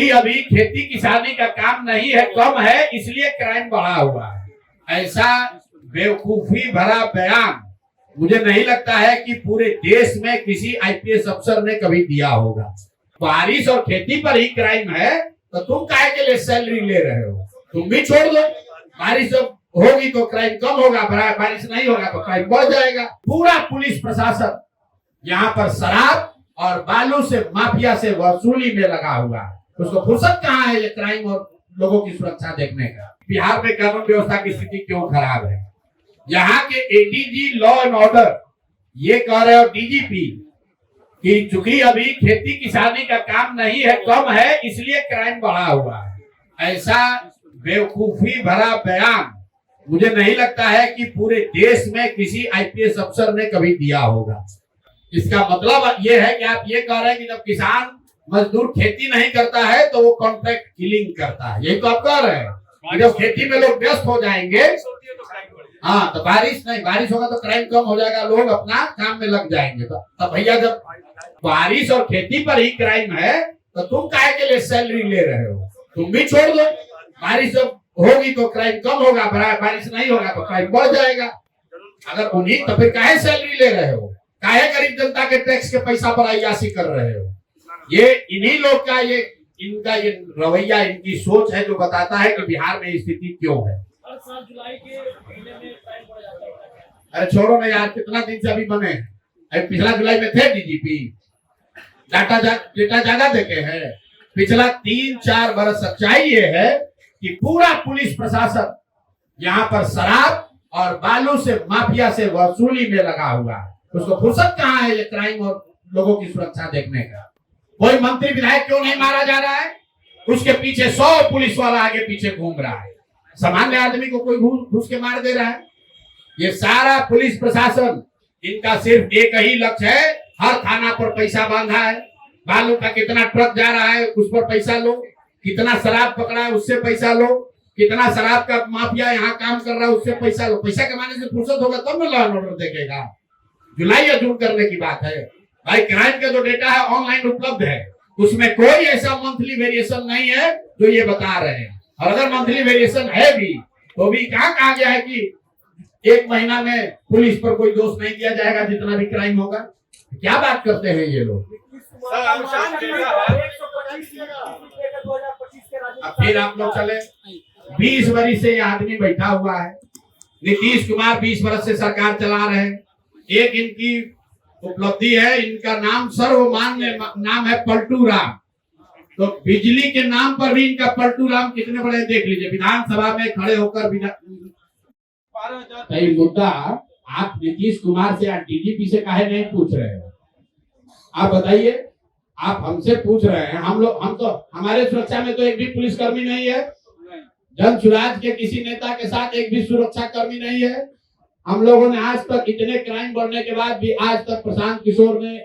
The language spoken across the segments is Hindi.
चूंकि अभी खेती किसानी का काम नहीं है, कम है, इसलिए क्राइम बढ़ा हुआ है। ऐसा बेवकूफी भरा बयान मुझे नहीं लगता है कि पूरे देश में किसी आईपीएस अफसर ने कभी दिया होगा। बारिश और खेती पर ही क्राइम है तो तुम काहे के लिए सैलरी ले रहे हो? तुम भी छोड़ दो। बारिश जब होगी तो क्राइम कम होगा, बारिश नहीं होगा तो क्राइम बढ़ जाएगा। पूरा पुलिस प्रशासन यहाँ पर शराब और बालू से माफिया से वसूली में लगा हुआ है। उसको फुर्सत कहाँ है ये क्राइम और लोगों की सुरक्षा देखने का? बिहार में कानून व्यवस्था की स्थिति क्यों खराब है? यहाँ के एडीजी लॉ एंड ऑर्डर ये कह रहे हो डीजीपी कि चूंकि अभी खेती किसानी का काम नहीं है, कम है, इसलिए क्राइम बढ़ा हुआ है। ऐसा बेवकूफी भरा बयान मुझे नहीं लगता है कि पूरे देश में किसी आईपीएस अफसर ने कभी दिया होगा। इसका मतलब ये है कि आप ये कह रहे हैं कि जब किसान मजदूर खेती नहीं करता है तो वो कॉन्ट्रैक्ट किलिंग करता है, यही तो आप कह रहे हैं। जब खेती में लोग व्यस्त हो जाएंगे, हाँ, तो बारिश होगा तो क्राइम कम हो जाएगा, लोग अपना काम में लग जाएंगे। तो भैया जब बारिश और खेती पर ही क्राइम है तो तुम काहे के लिए सैलरी ले रहे हो? तुम भी छोड़ दो। बारिश जब होगी तो क्राइम कम होगा, बारिश नहीं होगा तो क्राइम बढ़ जाएगा। अगर उन्हीं तो फिर काहे सैलरी ले रहे हो? काहे गरीब जनता के टैक्स के पैसा पर अय्याशी कर रहे हो? ये इन्हीं लोग का इनका ये रवैया, इनकी सोच है जो बताता है कि बिहार में स्थिति क्यों है। अरे छोड़ो ना यार, कितना दिन से अभी बने? पिछला जुलाई में थे डीजीपी, डेटा ज्यादा देखे हैं। पिछला 3-4 बरस सच्चाई ये है कि पूरा पुलिस प्रशासन यहाँ पर शराब और बालू से माफिया से वसूली में लगा हुआ है। उसको फुर्सत कहाँ है ये क्राइम और लोगों की सुरक्षा देखने का? कोई मंत्री विधायक क्यों नहीं मारा जा रहा है? उसके पीछे 100 पुलिस वाला आगे पीछे घूम रहा है। सामान्य आदमी को कोई घुस के मार दे रहा है? ये सारा पुलिस प्रशासन, इनका सिर्फ एक ही लक्ष्य है, हर थाना पर पैसा बांधा है। बालू का कितना ट्रक जा रहा है उस पर पैसा लो, कितना शराब पकड़ा है उससे पैसा लो, कितना शराब का माफिया यहाँ काम कर रहा है उससे पैसा लो। पैसा कमाने से फुर्सत होगा तब ना लॉ एंड ऑर्डर देखेगा। जुलाई या जून करने की बात है भाई। क्राइम का जो डेटा है ऑनलाइन उपलब्ध है, उसमें कोई ऐसा मंथली वेरिएशन नहीं है जो ये बता रहे हैं। और अगर मंथली वेरिएशन है भी तो भी कहाँ कहा गया है कि 1 महीना में पुलिस पर कोई दोष नहीं दिया जाएगा जितना भी क्राइम होगा? क्या बात करते हैं ये लोग? फिर आप लोग चले 20 वर्ष से ये आदमी बैठा हुआ है। नीतीश कुमार 20 वर्ष से सरकार चला रहे हैं। एक इनकी उपलब्धि है, इनका नाम सर्वमान्य नाम है पलटू राम। तो बिजली के नाम पर भी इनका पलटू राम कितने बड़े देख लीजिए। विधानसभा में खड़े होकर कई मुद्दा आप नीतीश कुमार से या डीजीपी से काहे नहीं पूछ रहे हो? आप बताइए। आप हमसे पूछ रहे हैं। हम तो हमारे सुरक्षा में तो एक भी पुलिसकर्मी नहीं है। जन सुराज के किसी नेता के साथ एक भी सुरक्षा कर्मी नहीं है। हम लोगों ने आज तक इतने क्राइम बढ़ने के बाद भी आज तक प्रशांत किशोर ने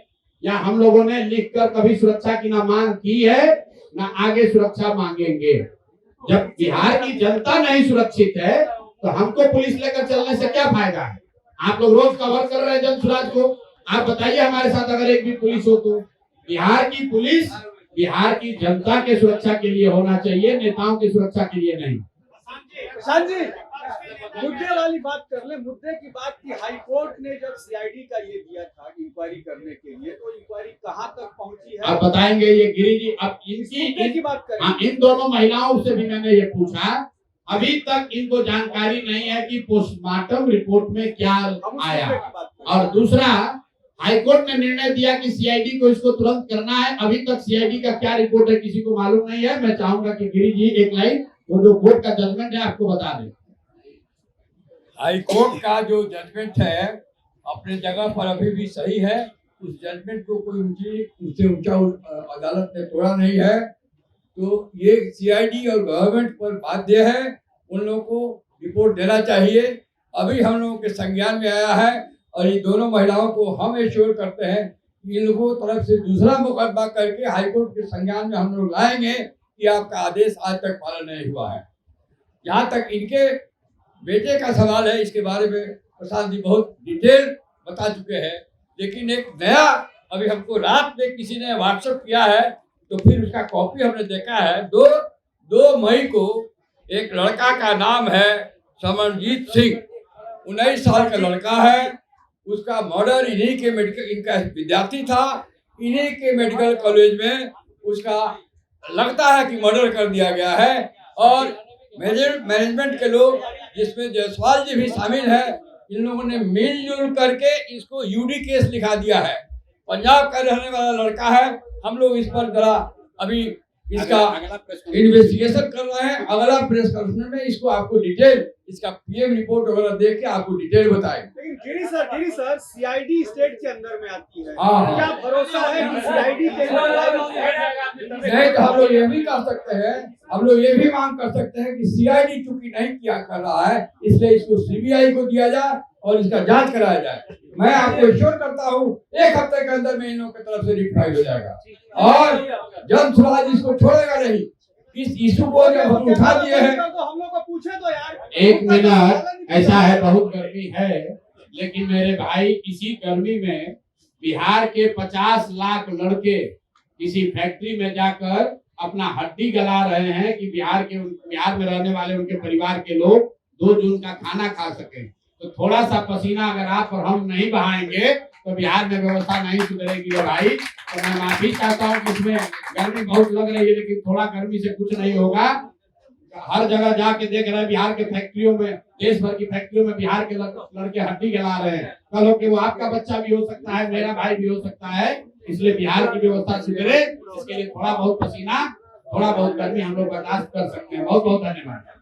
या हम लोगों ने लिखकर कभी सुरक्षा की ना मांग की है ना आगे सुरक्षा मांगेंगे। जब बिहार की जनता नहीं सुरक्षित है तो हमको पुलिस लेकर चलने से क्या फायदा है? आप लोग रोज कवर कर रहे हैं जन सुराज को। आप बताइए हमारे साथ अगर एक भी पुलिस हो तो। बिहार की पुलिस बिहार की जनता के सुरक्षा के लिए होना चाहिए, नेताओं की सुरक्षा के लिए नहीं। मुद्दे वाली बात कर ले। मुद्दे की बात की हाई कोर्ट ने जब सीआईडी का ये दिया था इंक्वायरी करने के लिए, तो इंक्वायरी कहां तक पहुंची है? आप बताएंगे ये गिरी जी। अब इनकी बात करें। हाँ, इन दोनों महिलाओं से भी मैंने ये पूछा, अभी तक इनको जानकारी नहीं है कि पोस्टमार्टम रिपोर्ट में क्या आया। और दूसरा, हाईकोर्ट ने निर्णय दिया कि सीआईडी को इसको तुरंत करना है। अभी तक सीआईडी का क्या रिपोर्ट है किसी को मालूम नहीं है। मैं चाहूंगा कि गिरी जी एक लाइन वो जो कोर्ट का जजमेंट है आपको बता दें। हाईकोर्ट का जो जजमेंट है अपने जगह पर अभी भी सही है। उस जजमेंट को कोई उससे ऊंचा अदालत ने तोड़ा नहीं है। तो ये सीआईडी और गवर्नमेंट पर बाध्य है, उन लोगों को रिपोर्ट देना चाहिए। अभी हम लोगों के संज्ञान में आया है और ये दोनों महिलाओं को हम एश्योर करते हैं कि इन लोगों की तरफ से दूसरा मुकदमा करके हाईकोर्ट के संज्ञान में हम लोग लाएंगे कि आपका आदेश आज तक पालन नहीं हुआ है। यहाँ तक इनके बेटे का सवाल है, इसके बारे में प्रशांत जी बहुत डिटेल बता चुके हैं। लेकिन एक नया अभी हमको रात में किसी ने व्हाट्सएप किया है, तो फिर उसका कॉपी हमने देखा है। 2 मई को एक लड़का का नाम है समरजीत सिंह, 19 साल का लड़का है। उसका मर्डर इन्हीं के मेडिकल, इनका विद्यार्थी था, इन्हीं के मेडिकल कॉलेज में उसका लगता है कि मर्डर कर दिया गया है। और मैनेजमेंट के लोग, जिसमें जायसवाल जी भी शामिल है, इन लोगों ने मिलजुल करके इसको यूडी केस लिखा दिया है। पंजाब का रहने वाला लड़का है। हम लोग इस पर जरा अभी इसका इन्वेस्टिगेशन कर रहे हैं। अगला प्रेस कॉन्फ्रेंस में इसको आपको डिटेल, इसका पीएम रिपोर्ट वगैरह देख के आपको डिटेल बताएंगे। लेकिन गिरी सर सीआईडी स्टेट के अंदर में आती है, हाँ। क्या भरोसा है कि सीआईडी के अंदर? नहीं तो हम लोग ये भी कर सकते हैं, हम लोग ये भी मांग कर सकते हैं कि सीआईडी चूंकि नहीं किया कर रहा है, इसलिए इसको सीबीआई को दिया जाए और इसका जांच कराया जाए। मैं आपको एश्योर करता हूँ 1 हफ्ते के अंदर में इन लोगों की तरफ से रिट फाइल हो जाएगा और जन स्वराज इसको छोड़ेगा नहीं। इस इशू को जब हम उठा दिए हैं, तो हम लोग को पूछे तो यार। 1 मिनट, ऐसा है बहुत गर्मी है, लेकिन मेरे भाई इसी गर्मी में बिहार के 50 लाख लड़के किसी फैक्ट्री में जाकर अपना हड्डी गला रहे हैं कि बिहार में रहने वाले उनके परिवार के लोग 2 जून का खाना खा सकें। तो थोड़ा सा पसीना अगर आप और हम नहीं बहाएंगे तो बिहार में व्यवस्था नहीं सुधरेगी है भाई। तो मैं माफी चाहता हूँ कि इसमें गर्मी बहुत लग रही है, लेकिन थोड़ा गर्मी से कुछ नहीं होगा। हर जगह जाके देख रहे हैं बिहार के फैक्ट्रियों में, देश भर की फैक्ट्रियों में बिहार के लड़के हड्डी गला रहे हैं। कल हो के वो आपका बच्चा भी हो सकता है, मेरा भाई भी हो सकता है। इसलिए बिहार की व्यवस्था सुधरे, इसके लिए थोड़ा बहुत पसीना, थोड़ा बहुत गर्मी हम लोग बर्दाश्त कर सकते हैं। बहुत बहुत धन्यवाद।